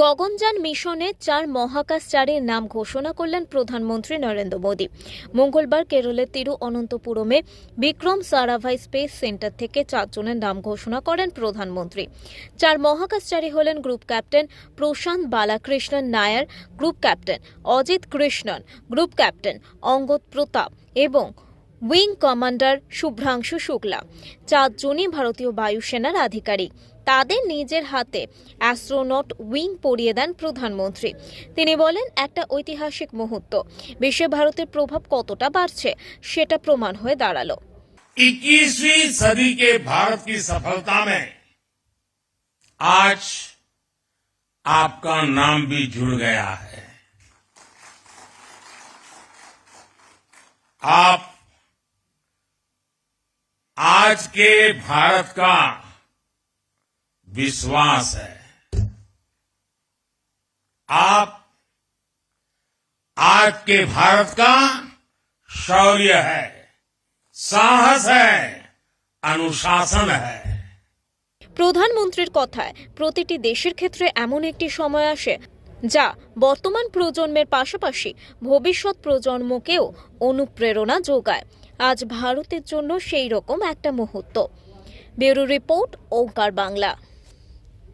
গগনযান মিশনে 4 মহাকাশচারীর নাম ঘোষণা করলেন প্রধানমন্ত্রী নরেন্দ্র মোদী। মঙ্গলবার কেরলের তিরুঅনন্তপুরমে বিক্রম সারাভাই স্পেস সেন্টার থেকে 4 জনের নাম ঘোষণা করেন প্রধানমন্ত্রী। 4 মহাকাশচারী হলেন group captain Prashanth Balakrishnan Nair, group captain Ajit Krishnan, group captain Angad Pratap এবং উইং কমান্ডার শুভ্রাংশু শুক্লা। 4 জনই ভারতীয় বায়ুসেনার আধিকারিক। তাদের নিজের হাতে অ্যাস্ট্রোনট উইং পরিয়ে দেন প্রধানমন্ত্রী। তিনি বলেন, একটা ঐতিহাসিক মুহূর্ত। বিশ্বে ভারতের প্রভাব কতটা বাড়ছে সেটা প্রমাণ হয়ে দাঁড়ালো। 21वीं सदी के भारत की सफलता में आज आपका नाम भी जुड़ गया है। आप आज के भारत का विश्वास है। आप आज के भारत का शौर्य है, साहस है, अनुशासन है। প্রধানমন্ত্রীর কথায় প্রতিটি দেশের ক্ষেত্রে এমন একটি সময় আসে যা বর্তমান প্রজন্মের পাশাপাশি ভবিষ্যৎ প্রজন্মকেও অনুপ্রেরণা যোগায়। আজ ভারতের জন্য সেই রকম একটা মুহূর্ত। ব্যুরো রিপোর্ট, ওঙ্কার বাংলা।